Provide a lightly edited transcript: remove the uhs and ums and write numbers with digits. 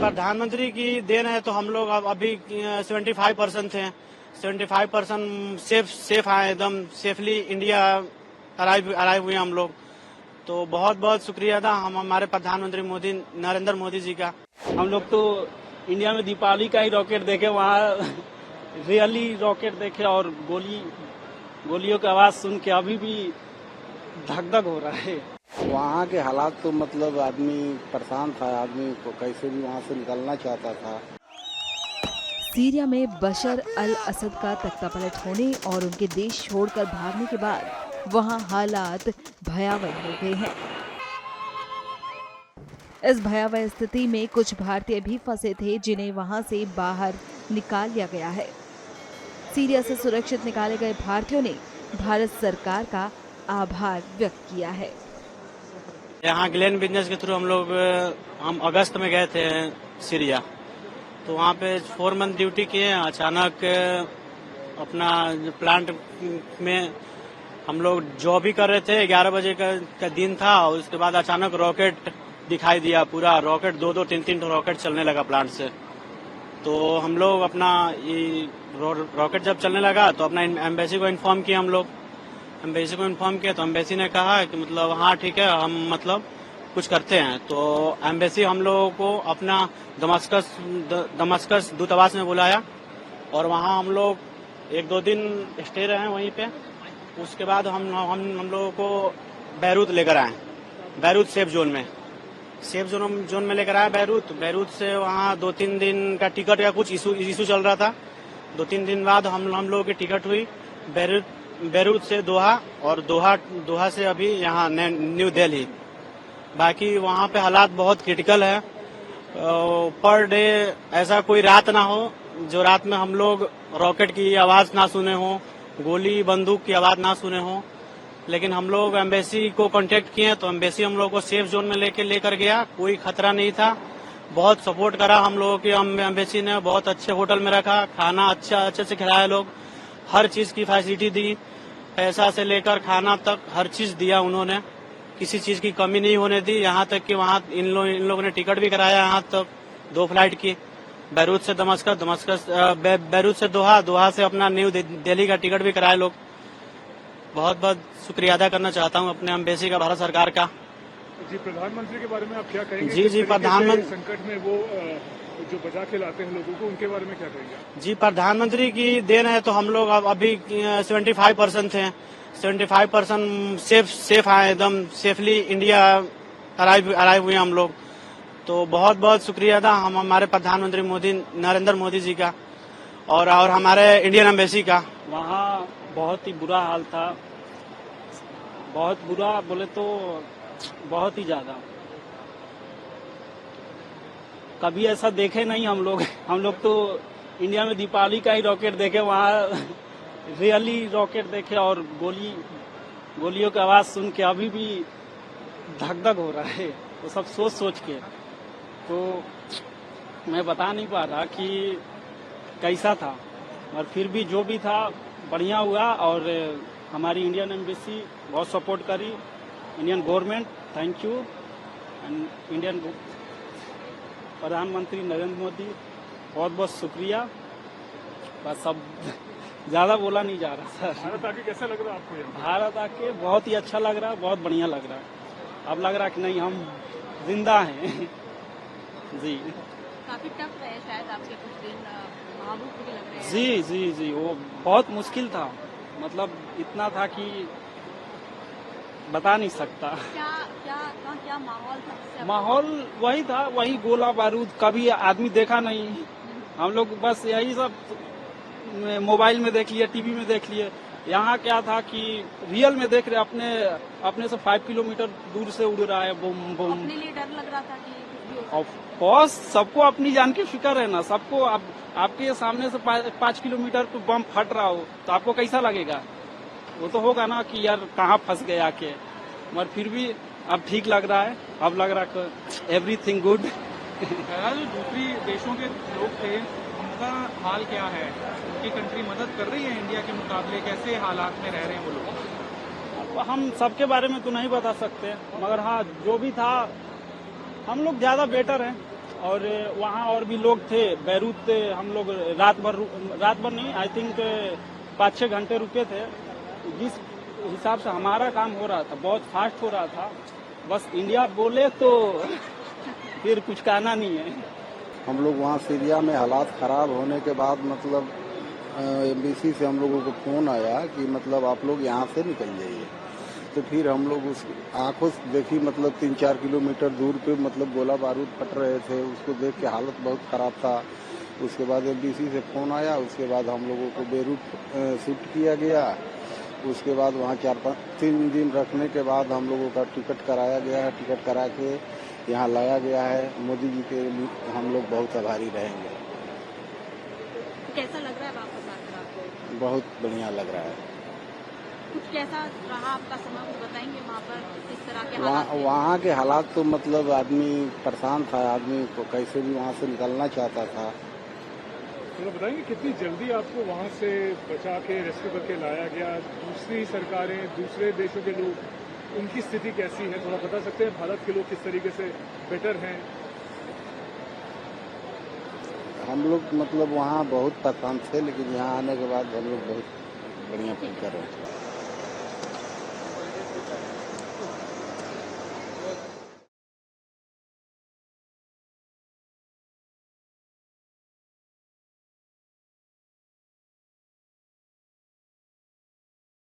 प्रधानमंत्री की देन है तो हम लोग अब अभी 75% थे। 75% सेफ आए, एकदम सेफली इंडिया अराइव हुए हम लोग। तो बहुत बहुत शुक्रिया था हमारे प्रधानमंत्री मोदी नरेंद्र मोदी जी का। हम लोग तो इंडिया में दीपावली का ही रॉकेट देखे, वहाँ रियली रॉकेट देखे और गोलियों की आवाज सुन के अभी भी धक धक हो रहा है। वहाँ के हालात तो मतलब आदमी परेशान था, आदमी को कैसे भी वहाँ से निकलना चाहता था। सीरिया में बशर अल असद का तख्तापलट होने और उनके देश छोड़कर भागने के बाद वहाँ हालात भयावह हो गए हैं। इस भयावह स्थिति में कुछ भारतीय भी फंसे थे, जिन्हें वहां से बाहर निकाल लिया गया है। सीरिया से सुरक्षित निकाले गए भारतीयों ने भारत सरकार का आभार व्यक्त किया है। यहाँ ग्लेन बिजनेस के थ्रू हम अगस्त में गए थे सीरिया, तो वहाँ पे 4 मंथ ड्यूटी किए। अचानक अपना प्लांट में हम लोग जॉब भी कर रहे थे, 11 बजे का दिन था, और उसके बाद अचानक रॉकेट दिखाई दिया। पूरा रॉकेट 2-2, 3-3 रॉकेट चलने लगा प्लांट से। तो हम लोग अपना ये रॉकेट जब चलने लगा तो अपना एम्बेसी को इन्फॉर्म किया। हम लोग एम्बेसी को इन्फॉर्म किया तो एम्बेसी ने कहा कि मतलब हाँ ठीक है, हम मतलब कुछ करते हैं। तो एम्बेसी हम लोगों को अपना दमस्कस दूतावास में बुलाया और वहाँ हम लोग 1-2 दिन स्टे रहे वहीं पे। उसके बाद हम लोगों को बैरूत लेकर आए, बैरूत सेफ जोन में लेकर आए। बैरूत से वहाँ 2-3 दिन का टिकट या कुछ इशू चल रहा था। 2-3 दिन बाद हम लोगों की टिकट हुई बैरूत से दोहा, और दोहा से अभी यहाँ न्यू दिल्ली। बाकी वहाँ पे हालात बहुत क्रिटिकल है। पर डे ऐसा कोई रात ना हो जो रात में हम लोग रॉकेट की आवाज ना सुने हो, गोली बंदूक की आवाज ना सुने हो। लेकिन हम लोग एम्बेसी को कांटेक्ट किए तो एम्बेसी हम लोग को सेफ जोन में लेकर गया। कोई खतरा नहीं था, बहुत सपोर्ट करा हम लोगों की एम्बेसी ने। बहुत अच्छे होटल में रखा, खाना अच्छे से खिलाया लोग, हर चीज की फैसिलिटी दी, पैसा से लेकर खाना तक हर चीज दिया उन्होंने। किसी चीज की कमी नहीं होने दी। यहाँ तक कि वहाँ इन लोगों ने टिकट भी कराया यहाँ तक 2 फ्लाइट की, बैरूत से बैरूत से दोहा से अपना न्यू दिल्ली का टिकट भी कराए लोग। बहुत बहुत शुक्रिया अदा करना चाहता हूँ अपने एम्बेसी का, भारत सरकार का। जी, प्रधानमंत्री के बारे में आप क्या कहेंगे? जी प्रधानमंत्री संकट में वो जो बचा के लाते हैं लोगों को, उनके बारे में क्या कहेंगे? जी, प्रधानमंत्री की देन है तो हम लोग अब अभी 75% थे। 75% सेफ आए, एकदम सेफली इंडिया अराइव हुए हम लोग। तो बहुत बहुत शुक्रिया था हमारे प्रधानमंत्री नरेंद्र मोदी जी का और हमारे इंडियन एम्बेसी का। वहाँ बहुत ही बुरा हाल था, बहुत बुरा बोले तो बहुत ही ज्यादा। कभी ऐसा देखे नहीं हम लोग तो इंडिया में दीपावली का ही रॉकेट देखे, वहाँ रियली रॉकेट देखे और गोलियों की आवाज सुन के अभी भी धक धक हो रहा है। वो सब सोच के तो मैं बता नहीं पा रहा कि कैसा था, और फिर भी जो भी था बढ़िया हुआ। और हमारी इंडियन एम्बेसी बहुत सपोर्ट करी, Indian government thank you, and Indian प्रधानमंत्री नरेंद्र मोदी बहुत बहुत शुक्रिया। बस अब ज्यादा बोला नहीं जा रहा सर। भारत आके कैसा लग रहा है आपको? भारत आके बहुत ही अच्छा लग रहा है, बहुत बढ़िया लग रहा है। अब लग रहा है कि नहीं, हम जिंदा हैं। जी, काफी टफ रहे शायद आपके कुछ दिन, भावुक भी लग रहे हैं। जी, वो बहुत मुश्किल था। मतलब इतना था कि बता नहीं सकता। क्या माहौल था? माहौल वही था, वही गोला बारूद, कभी आदमी देखा नहीं। हम लोग बस यही सब मोबाइल में देख लिए, टीवी में देख लिए। यहाँ क्या था कि रियल में देख रहे, अपने से 5 किलोमीटर दूर से उड़ रहा है बम बम। अपने लिए डर लग रहा था कि ऑफ कोर्स सबको अपनी जान की फिक्र है ना। सबको आपके सामने से 5 किलोमीटर पे बम फट रहा हो तो आपको कैसा लगेगा? वो तो होगा ना कि यार कहाँ फंस गए आके। मगर फिर भी अब ठीक लग रहा है, अब लग रहा है एवरीथिंग गुड। जो दूसरी देशों के लोग थे उनका हाल क्या है? उनकी कंट्री मदद कर रही है इंडिया के मुकाबले? कैसे हालात में रह रहे हैं वो लोग? अब हम सबके बारे में तो नहीं बता सकते, मगर हाँ जो भी था हम लोग ज्यादा बेटर हैं। और वहाँ और भी लोग थे। बैरूत हम लोग रात भर नहीं, आई थिंक 5-6 घंटे रुके थे। जिस हिसाब से हमारा काम हो रहा था बहुत फास्ट हो रहा था, बस इंडिया बोले तो फिर कुछ कहना नहीं है। हम लोग वहाँ सीरिया में हालात खराब होने के बाद मतलब एम्बेसी से हम लोगों को फोन आया कि मतलब आप लोग यहाँ से निकल जाइए। तो फिर हम लोग उस आंखों से देखी, मतलब 3-4 किलोमीटर दूर पे मतलब गोला बारूद फट रहे थे, उसको देख के हालत बहुत खराब था। उसके बाद एम्बेसी से फोन आया, उसके बाद हम लोगों को बेरूत शिफ्ट किया गया। उसके बाद वहाँ 4-3 दिन रखने के बाद हम लोगों का टिकट कराया गया है। टिकट करा के यहाँ लाया गया है। मोदी जी के लिए हम लोग बहुत आभारी रहेंगे। कैसा लग रहा है वापस आकर आपको? बहुत बढ़िया लग रहा है। कुछ कैसा रहा आपका समय, कुछ बताएंगे वहाँ पर किस तरह के हालात थे? वहाँ के हालात तो मतलब आदमी परेशान था, आदमी को कैसे भी वहाँ से निकलना चाहता था। थोड़ा बताएंगे कितनी जल्दी आपको वहाँ से बचा के रेस्क्यू करके लाया गया? दूसरी सरकारें, दूसरे देशों के लोग, उनकी स्थिति कैसी है? थोड़ा बता सकते हैं भारत के लोग किस तरीके से बेटर हैं? हम लोग मतलब वहाँ बहुत परेशान थे, लेकिन यहाँ आने के बाद हम लोग बहुत बढ़िया फील कर रहे हैं।